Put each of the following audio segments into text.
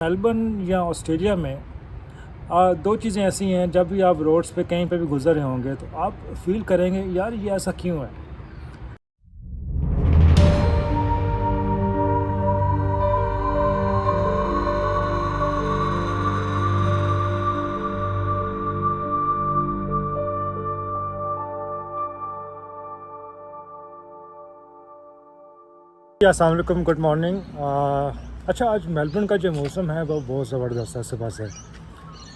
Melbourne या Australia में दो चीज़ें ऐसी हैं, जब भी आप रोड्स पे कहीं पे भी गुज़र रहे होंगे तो आप फील करेंगे यार ये ऐसा क्यों है। अस्सलाम वालेकुम, गुड मॉर्निंग। अच्छा, आज मेलबर्न का जो मौसम है वो बहुत ज़बरदस्त है। सुबह से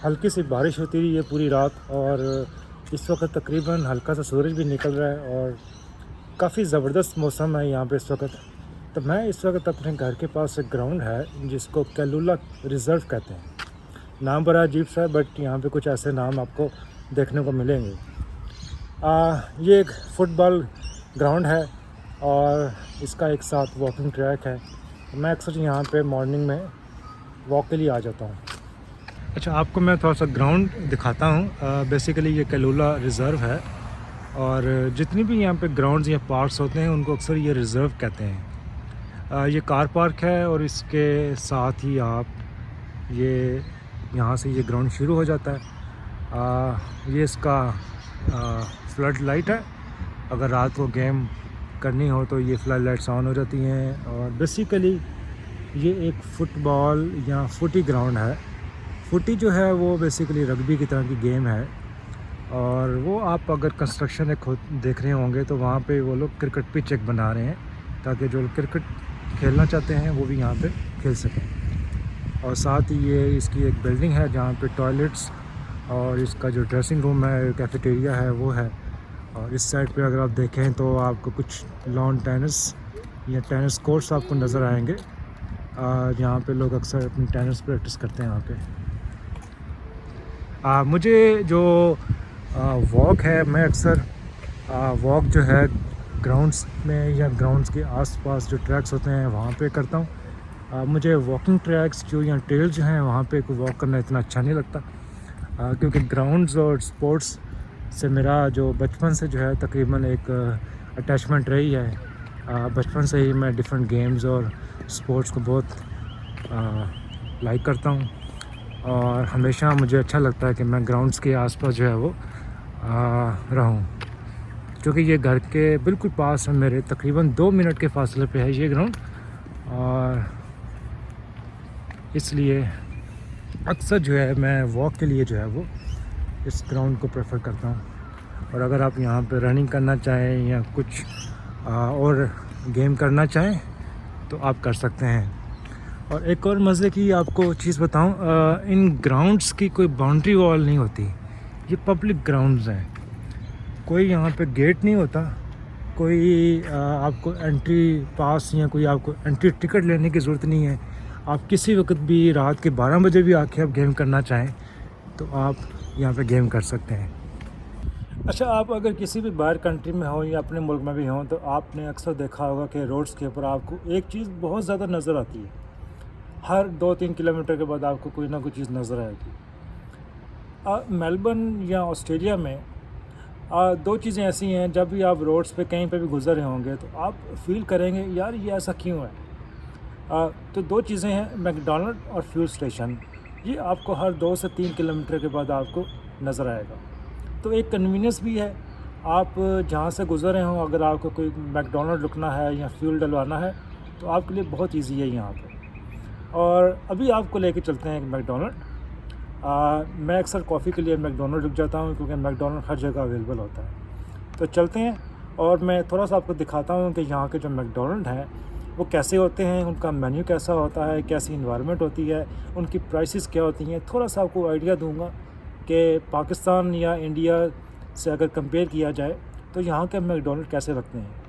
हल्की सी बारिश होती रही है पूरी रात, और इस वक्त तकरीबन हल्का सा सूरज भी निकल रहा है और काफ़ी ज़बरदस्त मौसम है यहाँ पे इस वक्त। तो मैं इस वक्त अपने घर के पास एक ग्राउंड है जिसको कैलूला रिज़र्व कहते हैं। नाम बड़ा अजीब सा है, बट यहाँ पे कुछ ऐसे नाम आपको देखने को मिलेंगे। ये एक फ़ुटबॉल ग्राउंड है और इसका एक साथ वॉकिंग ट्रैक है। मैं अक्सर यहाँ पे मॉर्निंग में वॉक के लिए आ जाता हूँ। अच्छा, आपको मैं थोड़ा सा ग्राउंड दिखाता हूँ। बेसिकली ये कैलूला रिज़र्व है, और जितनी भी यहाँ पे ग्राउंड्स या पार्क्स होते हैं उनको अक्सर ये रिज़र्व कहते हैं। ये कार पार्क है और इसके साथ ही आप यहाँ से ये ग्राउंड शुरू हो जाता है। ये इसका फ्लड लाइट है। अगर रात को गेम करनी हो तो ये फ्लड लाइट्स ऑन हो जाती हैं। और बेसिकली ये एक फ़ुटबॉल या फुटी ग्राउंड है। फुटी जो है वो बेसिकली रग्बी की तरह की गेम है, और वो आप अगर कंस्ट्रक्शन एक देख रहे होंगे तो वहाँ पे वो लोग क्रिकेट पिच एक बना रहे हैं ताकि जो क्रिकेट खेलना चाहते हैं वो भी यहाँ पे खेल सकें। और साथ ही ये इसकी एक बिल्डिंग है जहाँ पे टॉयलेट्स और इसका जो ड्रेसिंग रूम है, कैफेटेरिया है, वो है। और इस साइड पे अगर आप देखें तो आपको कुछ लॉन टेनिस या टेनिस कोर्ट्स आपको नज़र आएंगे, जहाँ पे लोग अक्सर अपनी टेनिस प्रैक्टिस करते हैं यहाँ पे। मुझे जो वॉक है, मैं अक्सर वॉक जो है ग्राउंड्स में या ग्राउंड्स के आसपास जो ट्रैक्स होते हैं वहाँ पे करता हूँ। मुझे वॉकिंग ट्रैक्स जो या ट्रेल जो हैं वहाँ पे वॉक करना इतना अच्छा नहीं लगता, क्योंकि ग्राउंड्स और स्पोर्ट्स से मेरा जो बचपन से जो है तकरीबन एक अटैचमेंट रही है। बचपन से ही मैं डिफरेंट गेम्स और स्पोर्ट्स को बहुत लाइक करता हूँ, और हमेशा मुझे अच्छा लगता है कि मैं ग्राउंड्स के आसपास जो है वो रहूँ, क्योंकि ये घर के बिल्कुल पास है। मेरे तकरीबन 2 मिनट के फासले पे है ये ग्राउंड, और इसलिए अक्सर जो है मैं वॉक के लिए जो है वो इस ग्राउंड को प्रेफर करता हूँ। और अगर आप यहाँ पे रनिंग करना चाहें या कुछ और गेम करना चाहें तो आप कर सकते हैं। और एक और मज़े की आपको चीज़ बताऊँ, इन ग्राउंड्स की कोई बाउंड्री वॉल नहीं होती। ये पब्लिक ग्राउंड्स हैं, कोई यहाँ पे गेट नहीं होता, कोई आपको एंट्री पास या कोई आपको एंट्री टिकट लेने की ज़रूरत नहीं है। आप किसी वक्त भी रात के 12 बजे भी आके आप गेम करना चाहें तो आप यहाँ पे गेम कर सकते हैं। अच्छा, आप अगर किसी भी बाहर कंट्री में हो या अपने मुल्क में भी हो तो आपने अक्सर देखा होगा कि रोड्स के ऊपर आपको एक चीज़ बहुत ज़्यादा नज़र आती है। हर 2-3 किलोमीटर के बाद आपको कोई ना कोई चीज़ नज़र आएगी। मेलबर्न या ऑस्ट्रेलिया में दो चीज़ें ऐसी हैं, जब भी आप रोड्स पे कहीं पे भी गुज़र रहे होंगे तो आप फील करेंगे यार ये ऐसा क्यों है। तो दो चीज़ें हैं, मैकडॉनल्ड और फ्यूल स्टेशन। ये आपको हर 2 से 3 किलोमीटर के बाद आपको नज़र आएगा। तो एक कन्वीनियंस भी है, आप जहाँ से गुज़र रहे हो अगर आपको कोई मैकडॉनल्ड रुकना है या फ्यूल डलवाना है तो आपके लिए बहुत इजी है यहाँ पे। और अभी आपको लेके चलते हैं एक मैकडॉनल्ड। मैं अक्सर कॉफ़ी के लिए मैकडॉनल्ड रुक जाता हूँ क्योंकि मैकडॉनल्ड हर जगह अवेलेबल होता है। तो चलते हैं और मैं थोड़ा सा आपको दिखाता हूँ कि यहाँ के जो मैकडॉनल्ड हैं वो कैसे होते हैं, उनका मेन्यू कैसा होता है, कैसी इन्वायरमेंट होती है, उनकी प्राइसेस क्या होती हैं। थोड़ा सा आपको आइडिया दूंगा कि पाकिस्तान या इंडिया से अगर कंपेयर किया जाए तो यहाँ के मैकडॉनल्ड कैसे लगते हैं।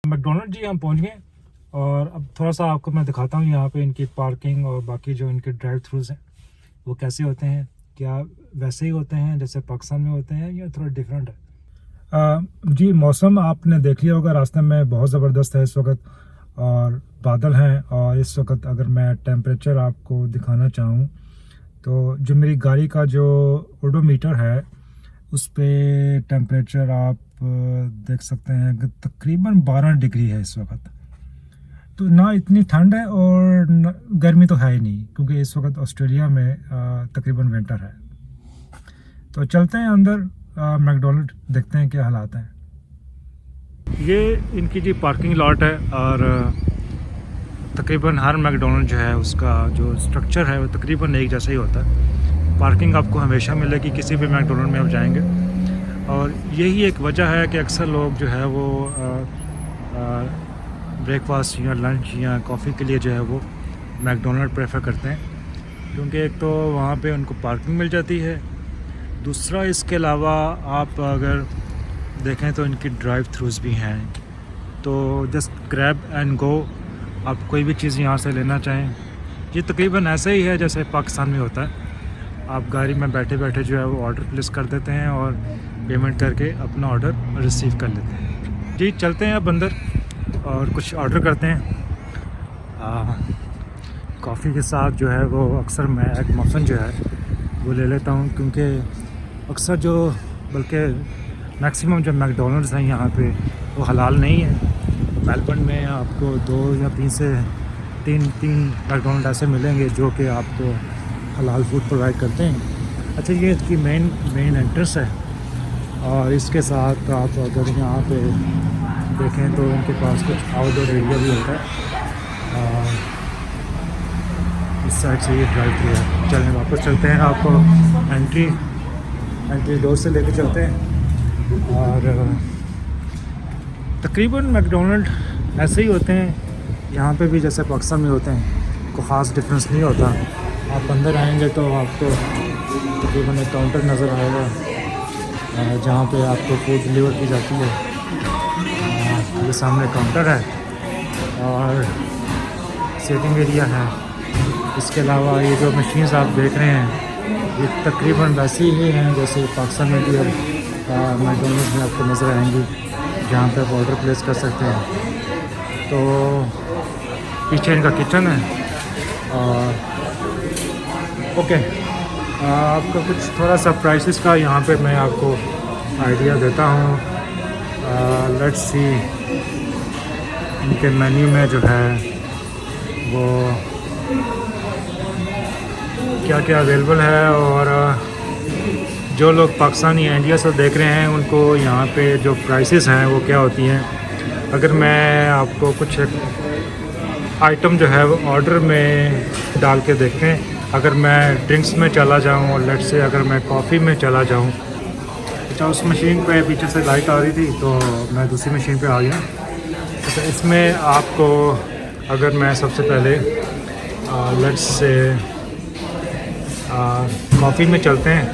मैकडॉनल्ड जी हम पहुंच गए, और अब थोड़ा सा आपको मैं दिखाता हूं यहाँ पे इनकी पार्किंग और बाकी जो इनके ड्राइव थ्रूज़ हैं। वो कैसे होते हैं, क्या वैसे ही होते हैं जैसे पाकिस्तान में होते हैं या थोड़ा डिफरेंट है? जी, मौसम आपने देख लिया होगा, रास्ते में बहुत ज़बरदस्त है इस वक्त और बादल हैं। और इस वक्त अगर मैं टेम्परेचर आपको दिखाना चाहूँ तो जो मेरी गाड़ी का जो ओडोमीटर है उस पे टेम्परेचर आप देख सकते हैं कि तकरीबन 12 डिग्री है इस वक्त। तो ना इतनी ठंड है और गर्मी तो है ही नहीं, क्योंकि इस वक्त ऑस्ट्रेलिया में तकरीबन विंटर है। तो चलते हैं अंदर, मैकडोनल्ड देखते हैं क्या हालात हैं। ये इनकी जी पार्किंग लॉट है और तकरीबन हर मैकडोनल्ड जो है उसका जो स्ट्रक्चर है वो तकरीबन एक जैसा ही होता है। पार्किंग आपको हमेशा मिलेगी किसी भी मैकडोनल्ड में आप जाएंगे, और यही एक वजह है कि अक्सर लोग जो है वो ब्रेकफास्ट या लंच या कॉफ़ी के लिए जो है वो मैकडोनल्ड प्रेफर करते हैं, क्योंकि एक तो वहाँ पे उनको पार्किंग मिल जाती है, दूसरा इसके अलावा आप अगर देखें तो इनकी ड्राइव थ्रूज़ भी हैं। तो जस्ट ग्रैब एंड गो, आप कोई भी चीज़ यहाँ से लेना चाहें, ये तकरीबन ऐसा ही है जैसे पाकिस्तान में होता है। आप गाड़ी में बैठे बैठे जो है वो ऑर्डर प्लेस कर देते हैं और पेमेंट करके अपना ऑर्डर रिसीव कर लेते हैं। जी, चलते हैं अब अंदर और कुछ ऑर्डर करते हैं। कॉफ़ी के साथ जो है वो अक्सर मैं एक मफ़न जो है वो ले लेता हूँ, क्योंकि अक्सर जो बल्कि मैक्सिमम जो मैकडोनल्ड्स हैं यहाँ पे वो हलाल नहीं है। मेलबर्न में आपको 2 या 3 से 3 मैकडोनल्ड ऐसे मिलेंगे जो कि आपको हलाल फूड प्रोवाइड करते हैं। अच्छा, ये इसकी मेन एंट्रेंस है, और इसके साथ आप अगर यहाँ पे देखें तो इनके पास कुछ आउटडोर एरिया भी होता है। इस साइड से ये ड्राइव थ्रू है। चलें वापस चलते हैं, आपको एंट्री डोर से लेके चलते हैं। और तकरीबन मैकडोनल्ड ऐसे ही होते हैं यहाँ पे भी जैसे पाकिस्तान में होते हैं, कोई ख़ास डिफरेंस नहीं होता। आप अंदर आएंगे तो आपको तकरीबन एक काउंटर नज़र आएगा जहाँ पे आपको फूड डिलीवर की जाती है। ये सामने काउंटर है और सीटिंग एरिया है। इसके अलावा ये जो मशीन्स आप देख रहे हैं ये तकरीबन वैसी ही हैं जैसे पाकिस्तान में भी मैकडोनल्ड्स में आपको नज़र आएंगी, जहाँ पे आप ऑर्डर प्लेस कर सकते हैं। तो पीछे इनका किचन है। और ओके, आपका कुछ थोड़ा सा प्राइसेस का यहाँ पे मैं आपको आइडिया देता हूँ। लेट्स सी इनके मेन्यू में जो है वो क्या क्या अवेलेबल है, और जो लोग पाकिस्तानी या इंडिया से देख रहे हैं उनको यहाँ पे जो प्राइसेस हैं वो क्या होती हैं। अगर मैं आपको कुछ आइटम जो है वो ऑर्डर में डाल के देखें, अगर मैं ड्रिंक्स में चला जाऊँ और लेट्स से अगर मैं कॉफ़ी में चला जाऊँ, अच्छा उस मशीन पे पीछे से लाइट आ रही थी तो मैं दूसरी मशीन पे आ गया। अच्छा, इसमें आपको अगर मैं सबसे पहले लेट्स से कॉफ़ी में चलते हैं,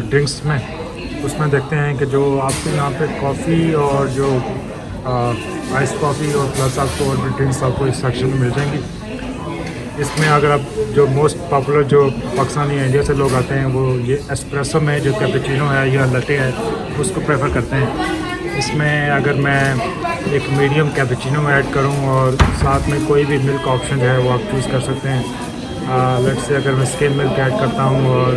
ड्रिंक्स में, उसमें देखते हैं कि जो आपको यहाँ पे कॉफ़ी और जो आइस कॉफ़ी और प्लस आपको और भी ड्रिंक्स आपको इस सेक्शन में मिल जाएंगी। इसमें अगर आप जो मोस्ट पॉपुलर जो पाकिस्तानी या इंडिया से लोग आते हैं वो ये एस्प्रेसो में जो कैपेचिनो है या लटे है उसको प्रेफर करते हैं। इसमें अगर मैं एक मीडियम कैपेचिनो ऐड करूं और साथ में कोई भी मिल्क ऑप्शन जो है वो आप चूज़ कर सकते हैं। लेट्स से अगर मैं स्किम मिल्क ऐड करता हूं और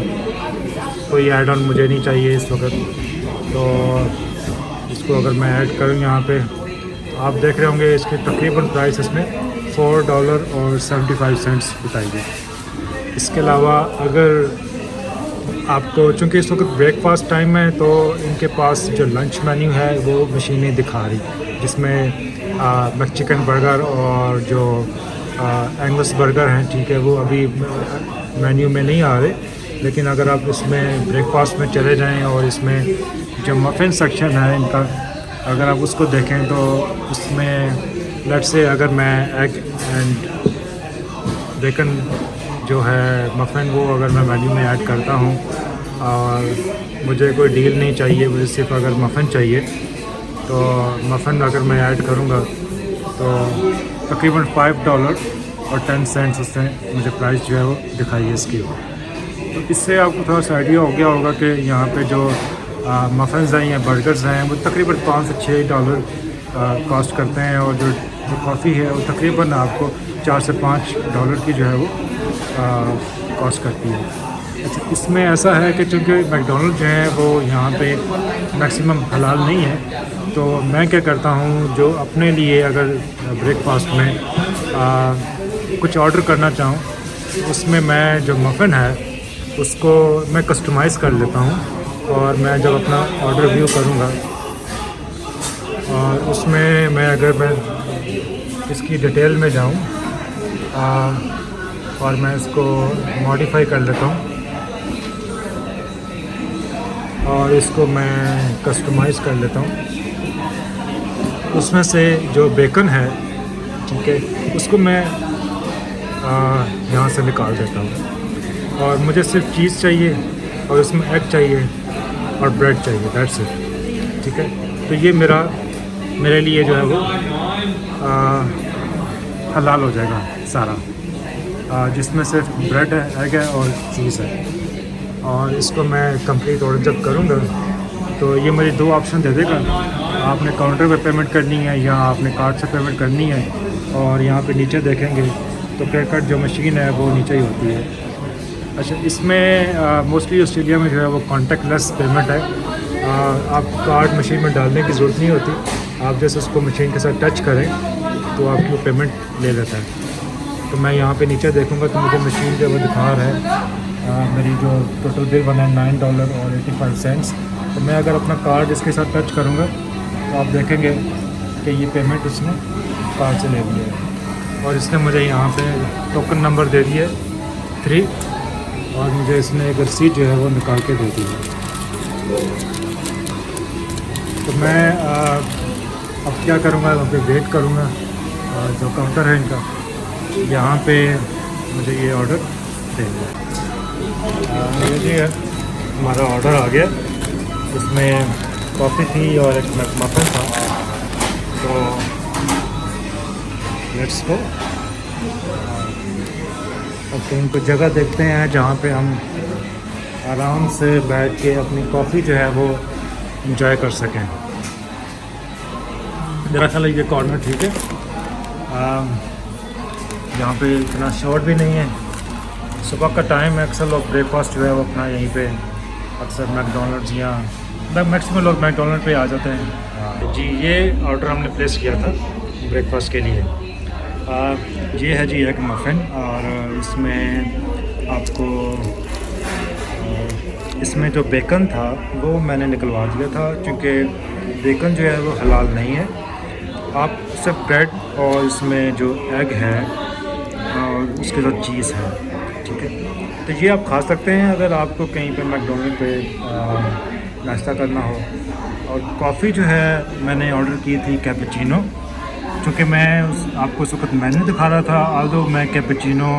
कोई ऐड ऑन मुझे नहीं चाहिए इस वक्त, तो इसको अगर मैं ऐड करूं यहाँ पे, आप देख रहे होंगे इसकी तकरीबन प्राइस इसमें $4.75 बताई गई। इसके अलावा अगर आपको, चूँकि इस वक्त ब्रेकफास्ट टाइम है, तो इनके पास जो लंच मेन्यू है वो मशीनें दिखा रही, जिसमें मैक्सिकन बर्गर और जो एंगस बर्गर हैं, ठीक है, वो अभी मेन्यू में नहीं आ रहे। लेकिन अगर आप इसमें ब्रेकफास्ट में चले जाएं और इसमें जो मफ़िन सेक्शन है इनका, अगर आप उसको देखें तो उसमें लेट्स से अगर मैं एग एंड बेकन जो है मफ़िन वो अगर मैं मेन्यू में ऐड करता हूँ और मुझे कोई डील नहीं चाहिए, मुझे सिर्फ अगर मफ़िन चाहिए, तो मफ़िन अगर मैं ऐड करूँगा तो तकरीबन $5.10 उसने मुझे प्राइस जो है वो दिखाई है इसकी। तो इससे आपको थोड़ा सा आइडिया हो गया होगा कि यहाँ पे जो मफ़िन्स हैं या बर्गर्स हैं वो तकरीबन $5 से $6 कॉस्ट करते हैं, और जो कॉफ़ी है वो तकरीबन आपको $4 से $5 की जो है वो कॉस्ट करती है। अच्छा, इसमें ऐसा है कि चूँकि मैकडोनल्ड जो है वो यहाँ पे मैक्सिमम हलाल नहीं है, तो मैं क्या करता हूँ, जो अपने लिए अगर ब्रेकफास्ट में कुछ ऑर्डर करना चाहूँ, उसमें मैं जो मफ़िन है उसको मैं कस्टमाइज़ कर लेता हूँ, और मैं जब अपना ऑर्डर व्यू करूँगा और उसमें मैं इसकी डिटेल में जाऊँ और मैं इसको मॉडिफाई कर लेता हूँ और इसको मैं कस्टमाइज़ कर लेता हूँ। उसमें से जो बेकन है, ठीक है, उसको मैं यहाँ से निकाल देता हूँ, और मुझे सिर्फ चीज़ चाहिए और इसमें एग चाहिए और ब्रेड चाहिए, दैट्स इट। ठीक है, तो ये मेरे लिए जो है वो हलाल हो जाएगा सारा, जिसमें सिर्फ ब्रेड है, एग है और चीज़ है। और इसको मैं कंप्लीट ऑर्डर जब करूँगा तो ये मुझे 2 ऑप्शन दे देगा, आपने काउंटर पे पेमेंट करनी है या आपने कार्ड से पेमेंट करनी है। और यहाँ पे नीचे देखेंगे तो क्रेडिट कार्ड जो मशीन है वो नीचे ही होती है। अच्छा, इसमें मोस्टली ऑस्ट्रेलिया में जो है वो कॉन्टेक्टलेस पेमेंट है, आप कार्ड मशीन में डालने की ज़रूरत नहीं होती, आप जैसे उसको मशीन के साथ टच करें तो आपकी वो पेमेंट ले लेता है। तो मैं यहाँ पे नीचे देखूँगा तो मुझे मशीन जो वो दिखा रहा है मेरी जो टोटल बिल बना है $9.85। तो मैं अगर अपना कार्ड इसके साथ टच करूँगा तो आप देखेंगे कि ये पेमेंट इसने कार्ड से ले लिया है, और इसने मुझे यहाँ पे टोकन नंबर दे दिया 3, और मुझे इसने एक रसीद जो है वो निकाल के दे दी है। तो मैं अब क्या करूँगा, वहाँ पे वेट करूँगा, जो काउंटर है इनका यहाँ पे मुझे ये ऑर्डर देंगे। ये जी हमारा ऑर्डर आ गया, इसमें कॉफ़ी थी और एक मफ़िन था। तो लेट्स गो। ओके, इनको जगह देखते हैं जहाँ पे हम आराम से बैठ के अपनी कॉफ़ी जो है वो इंजॉय कर सकें। मेरा ख्याल है ये कॉर्नर ठीक है, यहाँ पे इतना शॉर्ट भी नहीं है। सुबह का टाइम है, अक्सर लोग ब्रेकफास्ट जो है वो अपना यहीं पे अक्सर मैकडोनल्ड्स या मैक्सिमम लोग मैकडोनल्ड पे आ जाते हैं। जी, ये ऑर्डर हमने प्लेस किया था ब्रेकफास्ट के लिए। ये है जी एक मफ़िन, और इसमें जो बेकन था वो मैंने निकलवा दिया था, क्योंकि बेकन जो है वो हलाल नहीं है। आप सिर्फ ब्रेड और इसमें जो एग है और उसके साथ चीज़ है, ठीक है। तो ये आप खा सकते हैं अगर आपको कहीं पे मैकडोनल्ड पे नाश्ता करना हो। और कॉफ़ी जो है मैंने ऑर्डर की थी कैपुचिनो, क्योंकि मैं आपको उस वक्त मेन्यू दिखा रहा था, आल्दो मैं कैपुचिनो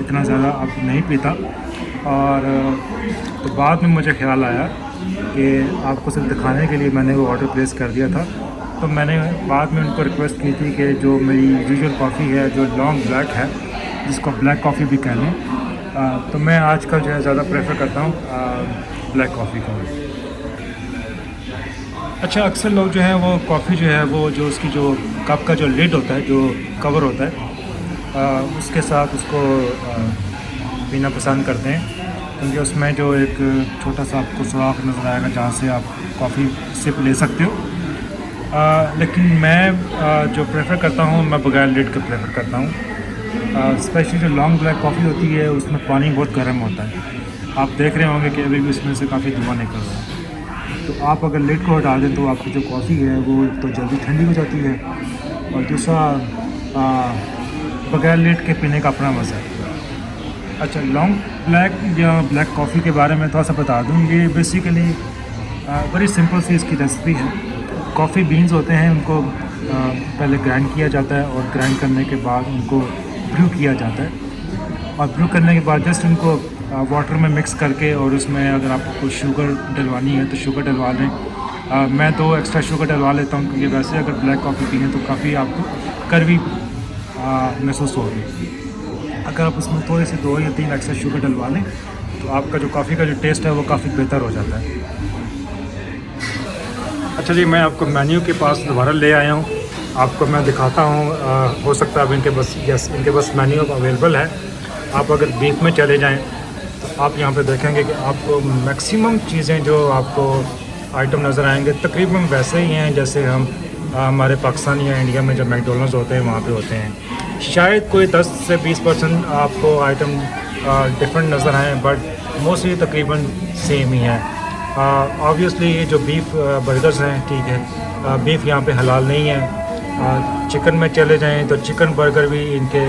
इतना ज़्यादा अब नहीं पीता। और तो बाद में मुझे ख्याल आया कि आपको सिर्फ दिखाने के लिए मैंने वो ऑर्डर प्लेस कर दिया था। तो मैंने बाद में उनको रिक्वेस्ट की थी कि जो मेरी यूजुअल कॉफ़ी है जो लॉन्ग ब्लैक है, जिसको ब्लैक कॉफ़ी भी कह लें, तो मैं आजकल जो है ज़्यादा प्रेफर करता हूँ ब्लैक कॉफ़ी को। अच्छा, अक्सर लोग जो है वो कॉफ़ी जो है वो जो उसकी जो कप का जो लिड होता है, जो कवर होता है, उसके साथ उसको पीना पसंद करते हैं, क्योंकि उसमें जो एक छोटा सा आपको सुराख नज़र आएगा जहाँ से आप कॉफ़ी सिप ले सकते हो। लेकिन मैं जो प्रेफर करता हूँ, मैं बगैर लिड के प्रेफर करता हूँ। स्पेशली जो लॉन्ग ब्लैक कॉफ़ी होती है उसमें पानी बहुत गर्म होता है। आप देख रहे होंगे कि अभी भी उसमें से काफ़ी धुआं निकल रहा है। तो आप अगर लिड को हटा दें तो आपकी जो कॉफ़ी है वो तो जल्दी ठंडी हो जाती है, और दूसरा बगैर लिड के पीने का अपना मज़ा है। अच्छा, लॉन्ग ब्लैक या ब्लैक कॉफ़ी के बारे में थोड़ा सा बता दूँ। ये बेसिकली बड़ी सिंपल सी इसकी रेसिपी है। कॉफ़ी बीन्स होते हैं, उनको पहले ग्राइंड किया जाता है, और ग्राइंड करने के बाद उनको ब्रू किया जाता है, और ब्रू करने के बाद जस्ट उनको वाटर में मिक्स करके, और उसमें अगर आपको शुगर डलवानी है तो शुगर डलवा लें। मैं 2 एक्स्ट्रा शुगर डलवा लेता हूँ, क्योंकि वैसे अगर ब्लैक कॉफ़ी पीएं तो काफ़ी आपको कड़वी महसूस होगी। अगर आप उसमें थोड़े से 2 या 3 एक्स्ट्रा शुगर डलवा लें तो आपका जो कॉफ़ी का जो टेस्ट है वो काफ़ी बेहतर हो जाता है। अच्छा जी, मैं आपको मेन्यू के पास दोबारा ले आया हूँ, आपको मैं दिखाता हूँ। हो सकता है अब इनके पास मेन्यू अवेलेबल है। आप अगर बीफ में चले जाएँ तो आप यहाँ पे देखेंगे कि आपको मैक्सिमम चीज़ें जो आपको आइटम नज़र आएंगे तकरीबन वैसे ही हैं जैसे हमारे पाकिस्तान या इंडिया में जब मैकडोनल्ड्स होते हैं वहाँ पे होते हैं। शायद कोई 10 से 20% आपको आइटम डिफरेंट नज़र आएँ, बट मोस्टली तकरीबन सेम ही है। ऑब्वियसली ये जो बीफ बर्गर्स हैं, ठीक है, बीफ यहाँ पे हलाल नहीं है। चिकन में चले जाएँ तो चिकन बर्गर भी इनके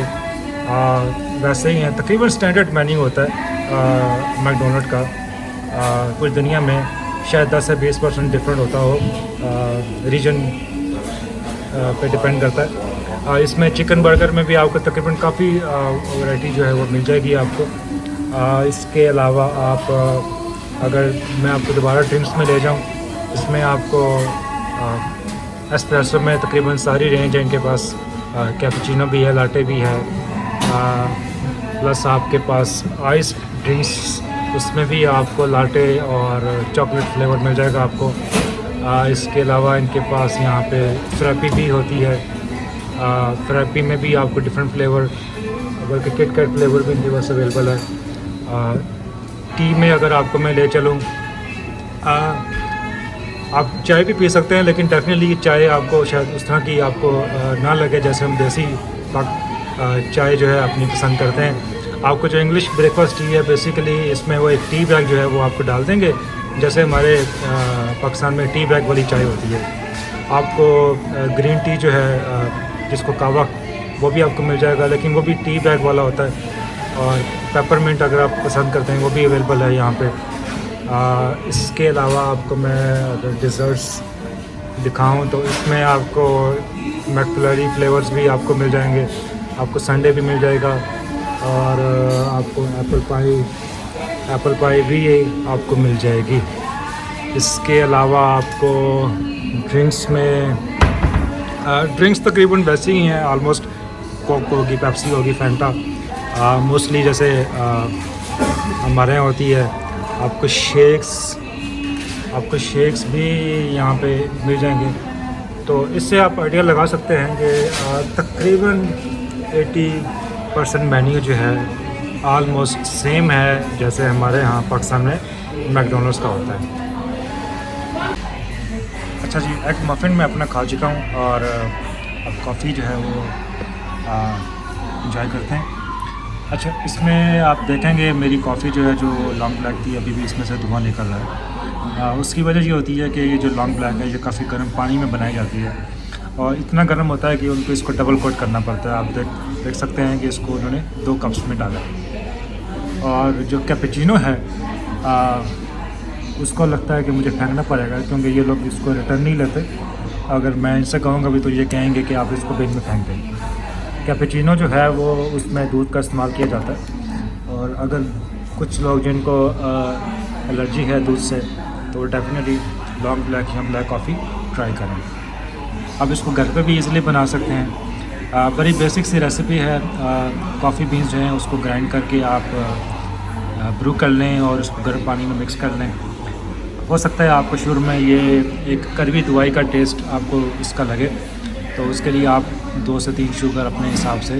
वैसे ही हैं। तकरीबन स्टैंडर्ड मेन्यू होता है मैकडोनल्ड का। पूरी दुनिया में शायद 10 से 20% डिफरेंट होता हो, रीजन पे डिपेंड करता है। इसमें चिकन बर्गर में भी आपको तकरीबन काफ़ी वैरायटी जो है वो मिल जाएगी आपको। इसके अलावा आप अगर मैं आपको दोबारा ड्रिंक्स में ले जाऊं, इसमें आपको एस्प्रेसो में तकरीबन सारी रेंज है इनके पास। कैपुचिनो भी है, लाटे भी है, प्लस आपके पास आइस ड्रिंक्स, उसमें भी आपको लाटे और चॉकलेट फ्लेवर मिल जाएगा आपको। इसके अलावा इनके पास यहाँ पे फ्रैपी भी होती है। फ्रैपी में भी आपको डिफरेंट फ्लेवर, बल्कि किट कैट फ्लेवर भी इनके पास अवेलेबल है। टी में अगर आपको मैं ले चलूँ, आप चाय भी पी सकते हैं, लेकिन डेफिनेटली चाय आपको शायद उस तरह की आपको ना लगे जैसे हम देसी चाय जो है अपनी पसंद करते हैं। आपको जो इंग्लिश ब्रेकफास्ट टी है, बेसिकली इसमें वो एक टी बैग जो है वो आपको डाल देंगे, जैसे हमारे पाकिस्तान में टी बैग वाली चाय होती है। आपको ग्रीन टी जो है जिसको कावा, वो भी आपको मिल जाएगा, लेकिन वो भी टी बैग वाला होता है। और पेपरमिंट अगर आप पसंद करते हैं वो भी अवेलेबल है यहाँ पे। इसके अलावा आपको मैं अगर डिज़र्ट्स दिखाऊं तो इसमें आपको मैकफ्लरी फ्लेवर्स भी आपको मिल जाएंगे, आपको संडे भी मिल जाएगा, और आपको एप्पल पाई भी आपको मिल जाएगी। इसके अलावा आपको ड्रिंक्स में ड्रिंक्स तकरीबन वैसे ही हैं ऑलमोस्ट। कोक होगी, पेप्सी होगी, फैंटा मोस्टली जैसे हमारे यहाँ होती है। आपको शेक्स भी यहाँ पे मिल जाएंगे। तो इससे आप आइडिया लगा सकते हैं कि तकरीबन 80% मेन्यू जो है आलमोस्ट सेम है जैसे हमारे यहाँ पाकिस्तान में मैकडोनल्ड्स का होता है। अच्छा जी, एग मफ़िन मैं अपना खा चुका हूँ, और अब कॉफ़ी जो है वो इंजॉय करते हैं। अच्छा, इसमें आप देखेंगे मेरी कॉफ़ी जो है, जो लॉन्ग ब्लैक थी, अभी भी इसमें से धुआं निकल रहा है। उसकी वजह ये होती है कि ये जो लॉन्ग ब्लैक है ये काफ़ी गर्म पानी में बनाई जाती है, और इतना गर्म होता है कि उनको इसको डबल कोट करना पड़ता है। आप देख सकते हैं कि इसको उन्होंने 2 कप्स में डाला। और जो कैपेचिनो है उसको लगता है कि मुझे फेंकना पड़ेगा, क्योंकि ये लोग इसको रिटर्न नहीं लेते। अगर मैं इनसे कहूँगा भी तो ये कहेंगे कि आप इसको बिन में फेंक दें। कैपेचिनो जो है वो उसमें दूध का इस्तेमाल किया जाता है, और अगर कुछ लोग जिनको एलर्जी है दूध से, तो डेफिनेटली लॉन्ग ब्लैक या ब्लैक कॉफ़ी ट्राई करें। अब इसको घर पे भी इजीली बना सकते हैं। बड़ी बेसिक सी रेसिपी है। कॉफ़ी बीन्स जो हैं उसको ग्राइंड करके आप ब्रू कर लें और उसको गर्म पानी में मिक्स कर लें। हो सकता है आपको शुरू में ये एक कड़वी दवाई का टेस्ट आपको इसका लगे, तो उसके लिए आप 2 से 3 शुगर अपने हिसाब से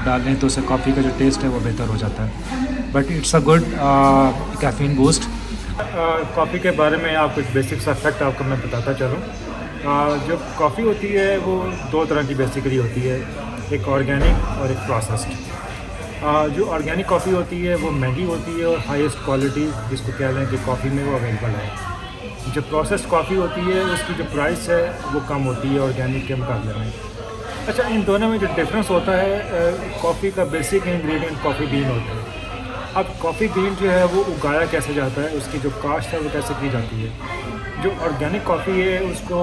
डाल लें, तो उससे कॉफ़ी का जो टेस्ट है वो बेहतर हो जाता है। But it's a good caffeine boost. Coffee के बारे में आप कुछ बेसिक सा फैक्ट आपको मैं बताता चलूँ। जो कॉफ़ी होती है वो 2 तरह की बेसिकली होती है, एक ऑर्गेनिक और एक प्रोसेस्ड। जो ऑर्गेनिक कॉफ़ी होती है वो महंगी होती है और हाईएस्ट क्वालिटी जिसको कह लें कि कॉफ़ी में वो अवेलेबल है। जो प्रोसेस्ड कॉफ़ी होती है उसकी जो प्राइस है वो कम होती है ऑर्गेनिक के मुकाबले में। अच्छा, इन दोनों में जो डिफरेंस होता है, कॉफ़ी का बेसिक इंग्रेडिएंट कॉफ़ी बीन होता है। अब कॉफ़ी बीन जो है वो उगाया कैसे जाता है, उसकी जो काश्त है वो कैसे की जाती है। जो ऑर्गेनिक कॉफ़ी है उसको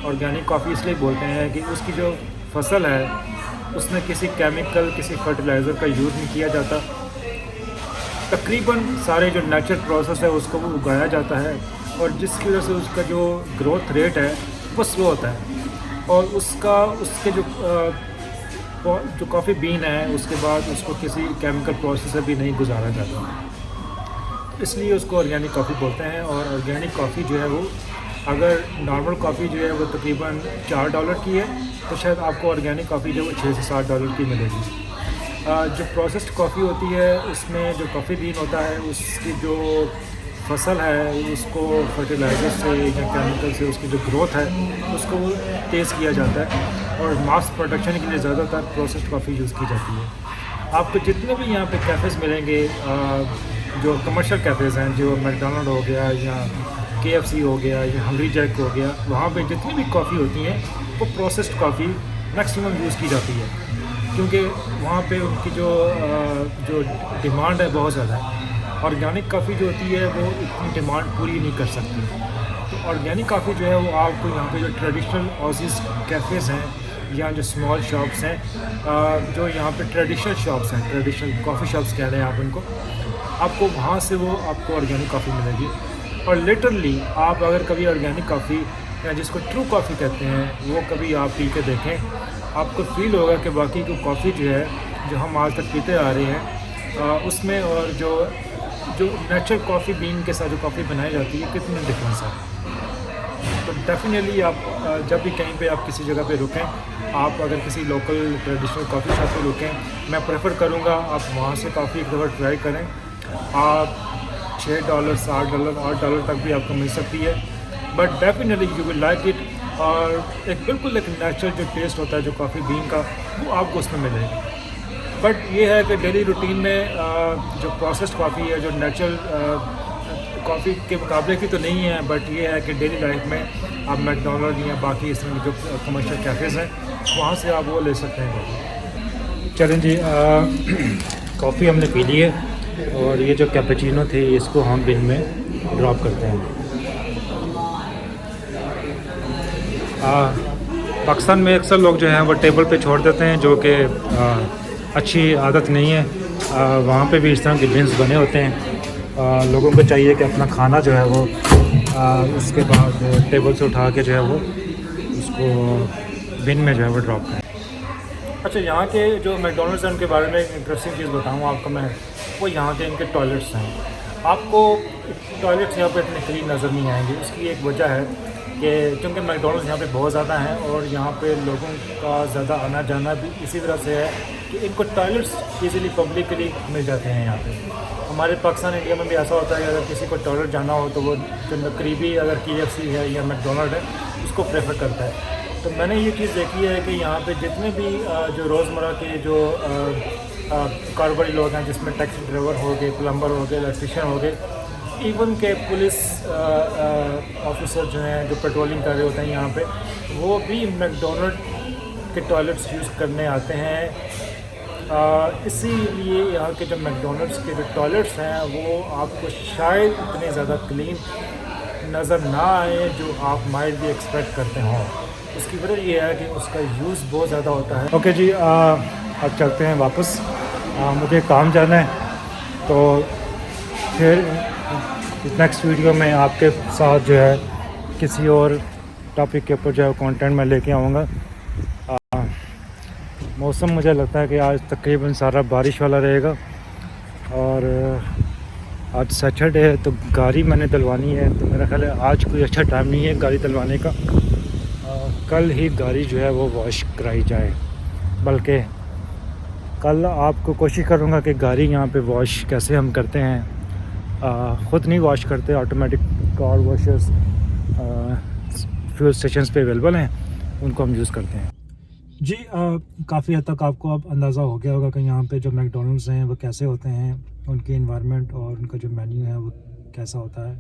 ऑर्गेनिक कॉफ़ी इसलिए बोलते हैं कि उसकी जो फसल है उसमें किसी केमिकल, किसी फर्टिलाइज़र का यूज़ नहीं किया जाता। तकरीबन सारे जो नेचुरल प्रोसेस है उसको वो उगाया जाता है, और जिसकी वजह से उसका जो ग्रोथ रेट है वो स्लो होता है, और उसके जो कॉफ़ी बीन है उसके बाद उसको किसी केमिकल प्रोसेस से भी नहीं गुजारा जाता। इसलिए उसको ऑर्गेनिक कॉफ़ी बोलते हैं। और ऑर्गेनिक कॉफ़ी जो है वो, अगर नॉर्मल कॉफ़ी जो है वो तकरीबन $4 की है, तो शायद आपको ऑर्गेनिक कॉफ़ी जो है वो $6 से $7 की मिलेगी। जो प्रोसेस्ड कॉफ़ी होती है उसमें जो कॉफ़ी बीन होता है उसकी जो फसल है उसको फर्टिलाइज़र से या केमिकल से उसकी जो ग्रोथ है उसको तेज़ किया जाता है, और मास प्रोडक्शन के लिए ज़्यादातर प्रोसेस्ड कॉफ़ी यूज़ की जाती है। आपको जितने भी यहाँ पे कैफ़ेज़ मिलेंगे, जो कमर्शियल कैफ़ेज़ हैं, जो मैकडोनल्ड हो गया या KFC हो गया या हंग्री जैक हो गया, वहाँ पे जितनी भी कॉफ़ी होती हैं वो प्रोसेस्ड कॉफ़ी मैक्सिमम यूज़ की जाती है, क्योंकि वहाँ पे उनकी जो डिमांड है बहुत ज़्यादा है। ऑर्गेनिक कॉफ़ी जो होती है वो इतनी डिमांड पूरी नहीं कर सकती। तो ऑर्गेनिक कॉफ़ी जो है वो आपको यहाँ पे जो ट्रेडिशनल ऑजीज़ कैफ़ेज़ हैं या जो स्मॉल शॉप्स हैं, जो यहाँ पे ट्रेडिशनल शॉप्स हैं, ट्रेडिशनल कॉफ़ी शॉप्स कह रहे हैं आप उनको, आपको वहाँ से वो आपको ऑर्गेनिक कॉफ़ी मिलेगी। और लिटरली आप अगर कभी ऑर्गेनिक कॉफ़ी या जिसको ट्रू कॉफ़ी कहते हैं वो कभी आप पी के देखें, आपको फ़ील होगा कि बाकी की कॉफ़ी जो है जो हम आज तक पीते आ रहे हैं उसमें और जो नेचुरल कॉफ़ी बीन के साथ जो कॉफ़ी बनाई जाती है कितनी डिफरेंस है। तो डेफिनेटली आप जब भी कहीं पे आप किसी जगह पे रुकें, आप अगर किसी लोकल ट्रेडिशनल कॉफ़ी शॉप पे रुकें, मैं प्रेफर करूँगा आप वहाँ से कॉफ़ी एक दफ़ा ट्राई करें। आप $6, $7, $8 तक भी आपको मिल सकती है, but definitely you will like it. और एक बिल्कुल एक नेचुरल जो टेस्ट होता है जो कॉफ़ी बीन का, वो आपको उसमें मिलेगा। बट ये है कि डेली रूटीन में जो प्रोसेस्ड कॉफ़ी है, जो नेचुरल कॉफ़ी के मुकाबले की तो नहीं है, बट ये है कि डेली लाइफ में आप मैकडोनल्ड या बाकी इस तरह के जो कमर्शियल कैफ़ेज़ हैं वहाँ से आप वो ले सकते हैं कॉफ़ी। चलें जी, कॉफ़ी हमने पी ली है, और ये जो कैपेचिनो थे इसको हम बिन में ड्रॉप करते हैं। पाकिस्तान में अक्सर लोग जो हैं वो टेबल पे छोड़ देते हैं, जो कि अच्छी आदत नहीं है। वहाँ पे भी इस तरह के बिन्स बने होते हैं। लोगों को चाहिए कि अपना खाना जो है वो उसके बाद टेबल से उठा के जो है वो उसको बिन में जो है वो ड्रॉप करें। अच्छा, यहाँ के जो मैकडोनल्ड्स हैं उनके बारे में इंटरेस्टिंग चीज़ बताऊँ आपको मैं, वो यहाँ के इनके टॉयलेट्स हैं। आपको टॉयलेट्स यहाँ पे इतने क्लीन नज़र नहीं आएंगे। उसकी एक वजह है कि क्योंकि मैकडोनल्ड्स यहाँ पे बहुत ज़्यादा हैं और यहाँ पे लोगों का ज़्यादा आना जाना भी इसी वजह से है कि इनको टॉयलेट्स ईज़िली पब्लिकली मिल जाते हैं यहाँ पे। हमारे पाकिस्तान इंडिया में भी ऐसा होता है कि अगर किसी को टॉयलेट जाना हो तो वो जो करीबी अगर KFC है या मैकडोनल्ड है उसको प्रेफर करता है। तो मैंने ये चीज़ देखी है कि यहाँ पे जितने भी जो रोज़मर्रा के जो कारोबारी लोग हैं, जिसमें टैक्सी ड्राइवर हो गए, प्लम्बर हो गए, इलेक्ट्रीशियन हो गए, इवन के पुलिस ऑफिसर जो हैं जो पेट्रोलिंग कर रहे होते हैं यहाँ पे, वो भी मैकडोनल्ड के टॉयलेट्स यूज़ करने आते हैं। इसीलिए यहाँ के जो मैकडोनल्ड्स के जो टॉयलेट्स हैं वो आपको शायद इतने ज़्यादा क्लीन नज़र ना आए जो आप माइट भी एक्सपेक्ट करते हों। उसकी वजह ये है कि उसका यूज़ बहुत ज़्यादा होता है। ओके जी, अब चलते हैं वापस। मुझे काम जाना है, तो फिर नेक्स्ट वीडियो में आपके साथ जो है किसी और टॉपिक के ऊपर जो है कंटेंट मैं लेके आऊँगा। मौसम मुझे लगता है कि आज तकरीबन सारा बारिश वाला रहेगा, और आज सैटरडे है तो गाड़ी मैंने डलवानी है, तो मेरा ख्याल है आज कोई अच्छा टाइम नहीं है गाड़ी डलवाने का। कल ही गाड़ी जो है वो वॉश कराई जाए, बल्कि कल आपको कोशिश करूँगा कि गाड़ी यहाँ पे वॉश कैसे हम करते हैं। ख़ुद नहीं वॉश करते, automatic car washers fuel stations पे अवेलेबल हैं, उनको हम यूज़ करते हैं जी। काफ़ी हद तक आपको अब अंदाज़ा हो गया होगा कि यहाँ पे जो मैकडोनल्ड्स हैं वो कैसे होते हैं, उनकी इन्वायरमेंट और उनका जो मेन्यू है वो कैसा होता है।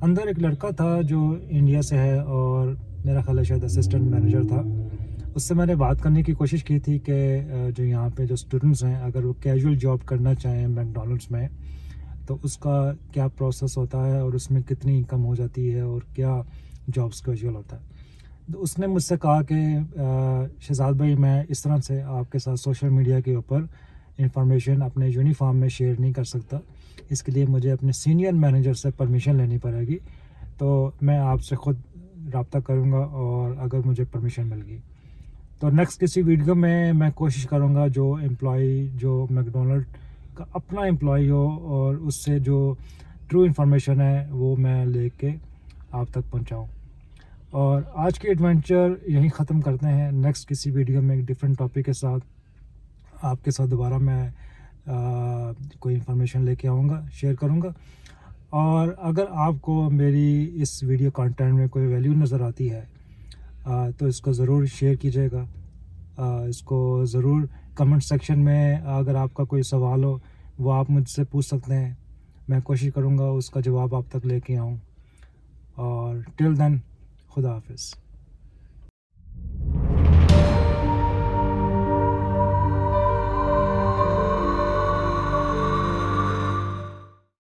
अंदर एक लड़का था जो इंडिया से है और मेरा ख्याल है शायद असिस्टेंट मैनेजर था। उससे मैंने बात करने की कोशिश की थी कि जो यहाँ पे जो स्टूडेंट्स हैं अगर वो कैजुअल जॉब करना चाहें मैकडोनल्ड्स में, तो उसका क्या प्रोसेस होता है और उसमें कितनी इनकम हो जाती है और क्या जॉब्स कैजुअल होता है। तो उसने मुझसे कहा कि शहजाद भाई, मैं इस तरह से आपके साथ सोशल मीडिया के ऊपर इंफॉर्मेशन अपने यूनिफॉर्म में शेयर नहीं कर सकता, इसके लिए मुझे अपने सीनियर मैनेजर से परमिशन लेनी पड़ेगी। तो मैं आपसे ख़ुद रब्ता करूँगा और अगर मुझे परमिशन मिल गई तो नेक्स्ट किसी वीडियो में मैं कोशिश करूँगा जो एम्प्लॉई जो मैकडोनल्ड का अपना एम्प्लॉई हो और उससे जो ट्रू इन्फॉर्मेशन है वो मैं लेके आप तक पहुंचाऊं। और आज की एडवेंचर यहीं ख़त्म करते हैं। नेक्स्ट किसी वीडियो में एक डिफरेंट टॉपिक के साथ आपके साथ दोबारा मैं कोई इन्फॉर्मेशन लेके आऊँगा, शेयर करूँगा। और अगर आपको मेरी इस वीडियो कंटेंट में कोई वैल्यू नज़र आती है तो इसको ज़रूर शेयर कीजिएगा। इसको ज़रूर कमेंट सेक्शन में अगर आपका कोई सवाल हो वो आप मुझसे पूछ सकते हैं। मैं कोशिश करूँगा उसका जवाब आप तक लेके आऊँ। और टिल देन, खुदा हाफिज़।